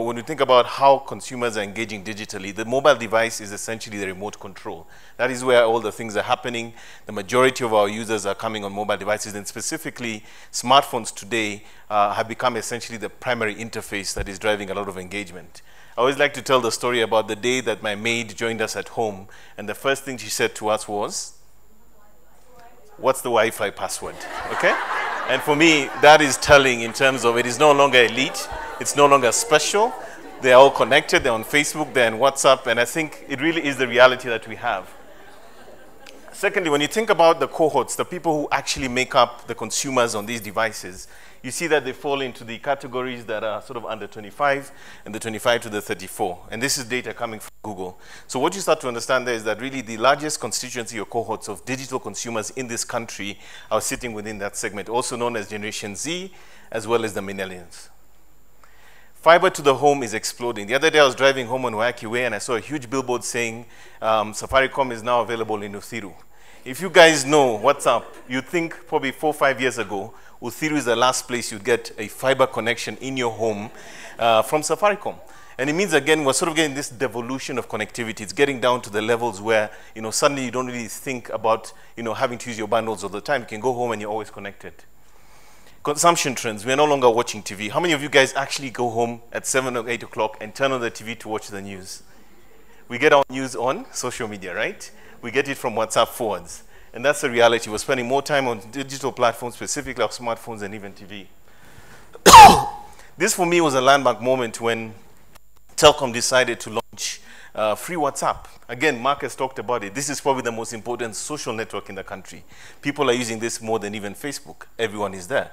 When we think about how consumers are engaging digitally, the mobile device is essentially the remote control. That is where all the things are happening. The majority of our users are coming on mobile devices, and specifically smartphones today have become essentially the primary interface that is driving a lot of engagement. I always like to tell the story about the day that my maid joined us at home, and the first thing she said to us was, "What's the Wi-Fi password?" Okay? And for me, that is telling in terms of it is no longer elite, it's no longer special. They're all connected, they're on Facebook, they're on WhatsApp, and I think it really is the reality that we have. Secondly, when you think about the cohorts, the people who actually make up the consumers on these devices, you see that they fall into the categories that are sort of under 25 and the 25 to the 34. And this is data coming from Google. So what you start to understand there is that really the largest constituency or cohorts of digital consumers in this country are sitting within that segment, also known as Generation Z, as well as the millennials. Fiber to the home is exploding. The other day I was driving home on Waiyaki Way and I saw a huge billboard saying Safaricom is now available in Uthiru. If you guys know what's up, you'd think probably 4 or 5 years ago, Uthiru is the last place you'd get a fiber connection in your home from Safaricom. And it means, again, we're sort of getting this devolution of connectivity. It's getting down to the levels where, suddenly you don't really think about, having to use your bundles all the time. You can go home and you're always connected. Consumption trends. We're no longer watching TV. How many of you guys actually go home at 7 or 8 o'clock and turn on the TV to watch the news? We get our news on social media, right? We get it from WhatsApp forwards. And that's the reality. We're spending more time on digital platforms, specifically our smartphones and even TV. This, for me, was a landmark moment when Telkom decided to launch free WhatsApp. Again, Mark has talked about it. This is probably the most important social network in the country. People are using this more than even Facebook. Everyone is there.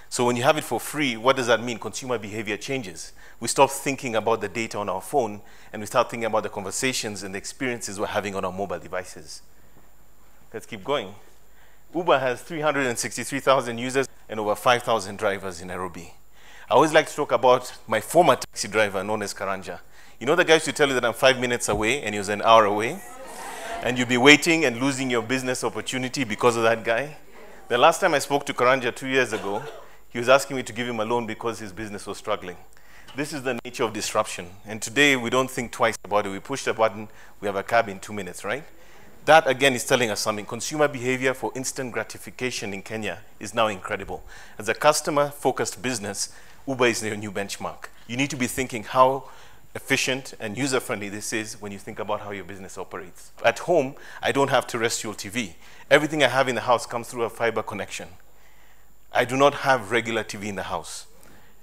So when you have it for free, what does that mean? Consumer behavior changes. We stop thinking about the data on our phone, and we start thinking about the conversations and the experiences we're having on our mobile devices. Let's keep going. Uber has 363,000 users and over 5,000 drivers in Nairobi. I always like to talk about my former taxi driver known as Karanja. You know the guy used to tell you that I'm 5 minutes away and he was an hour away? And you'll be waiting and losing your business opportunity because of that guy? The last time I spoke to Karanja 2 years ago, he was asking me to give him a loan because his business was struggling. This is the nature of disruption. And today, we don't think twice about it. We push the button, we have a cab in 2 minutes, right? That, again, is telling us something. Consumer behavior for instant gratification in Kenya is now incredible. As a customer-focused business, Uber is your new benchmark. You need to be thinking how efficient and user-friendly this is when you think about how your business operates. At home, I don't have terrestrial TV. Everything I have in the house comes through a fiber connection. I do not have regular TV in the house.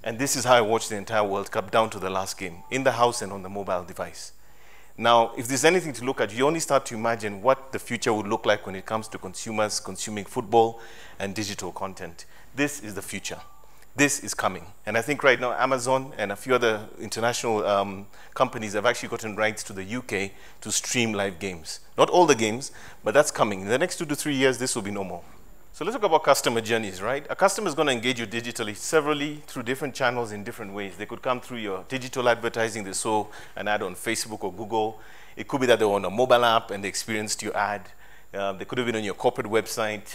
And this is how I watch the entire World Cup down to the last game, in the house and on the mobile device. Now, if there's anything to look at, you only start to imagine what the future would look like when it comes to consumers consuming football and digital content. This is the future. This is coming. And I think right now Amazon and a few other international companies have actually gotten rights to the UK to stream live games. Not all the games, but that's coming. In the next 2 to 3 years, this will be normal. So let's talk about customer journeys, right? A customer is going to engage you digitally severally through different channels in different ways. They could come through your digital advertising. They saw an ad on Facebook or Google. It could be that they were on a mobile app and they experienced your ad. They could have been on your corporate website,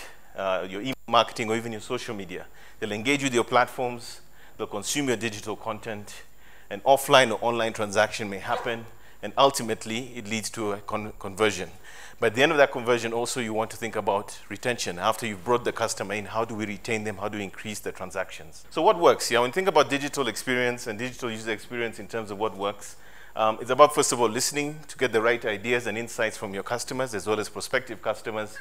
your email marketing, or even your social media. They'll engage with your platforms. They'll consume your digital content. An offline or online transaction may happen. And ultimately, it leads to a conversion. But at the end of that conversion, also, you want to think about retention. After you've brought the customer in, how do we retain them? How do we increase the transactions? So what works? Yeah, when you think about digital experience and digital user experience in terms of what works, it's about, first of all, listening to get the right ideas and insights from your customers as well as prospective customers.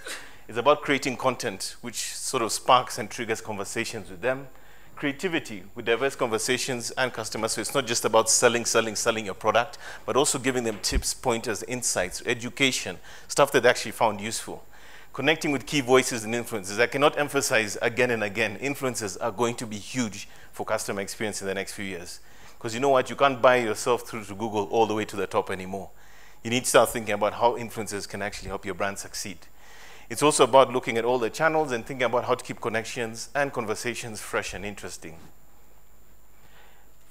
It's about creating content which sort of sparks and triggers conversations with them. Creativity with diverse conversations and customers. So it's not just about selling your product, but also giving them tips, pointers, insights, education, stuff that they actually found useful. Connecting with key voices and influencers. I cannot emphasize again and again, influencers are going to be huge for customer experience in the next few years. Because you know what? You can't buy yourself through to Google all the way to the top anymore. You need to start thinking about how influencers can actually help your brand succeed. It's also about looking at all the channels and thinking about how to keep connections and conversations fresh and interesting.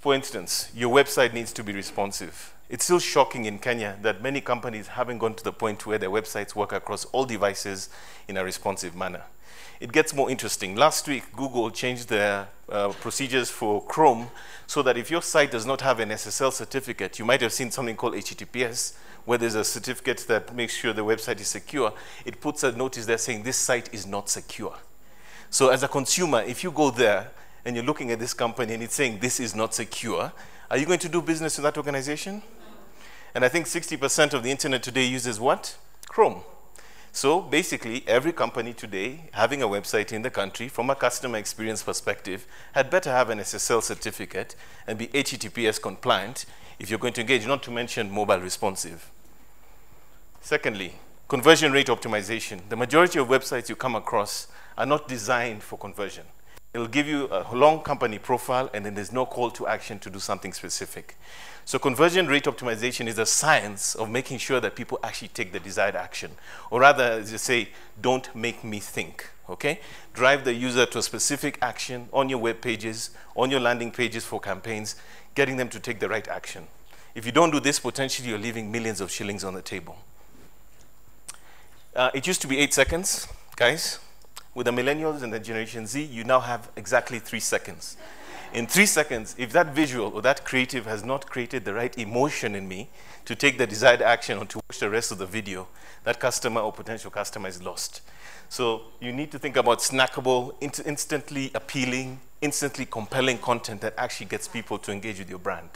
For instance, your website needs to be responsive. It's still shocking in Kenya that many companies haven't gone to the point where their websites work across all devices in a responsive manner. It gets more interesting. Last week, Google changed their procedures for Chrome so that if your site does not have an SSL certificate, you might have seen something called HTTPS, where there's a certificate that makes sure the website is secure. It puts a notice there saying this site is not secure. So as a consumer, if you go there and you're looking at this company and it's saying this is not secure, are you going to do business with that organization? And I think 60% of the internet today uses what? Chrome. So basically, every company today having a website in the country, from a customer experience perspective, had better have an SSL certificate and be HTTPS compliant if you're going to engage, not to mention mobile responsive. Secondly, conversion rate optimization. The majority of websites you come across are not designed for conversion. It'll give you a long company profile, and then there's no call to action to do something specific. So conversion rate optimization is a science of making sure that people actually take the desired action. Or rather, as you say, don't make me think, okay? Drive the user to a specific action on your web pages, on your landing pages for campaigns, getting them to take the right action. If you don't do this, potentially you're leaving millions of shillings on the table. It used to be 8 seconds, guys. With the millennials and the Generation Z, you now have exactly 3 seconds. In 3 seconds, if that visual or that creative has not created the right emotion in me to take the desired action or to watch the rest of the video, that customer or potential customer is lost. So you need to think about snackable, instantly appealing, instantly compelling content that actually gets people to engage with your brand.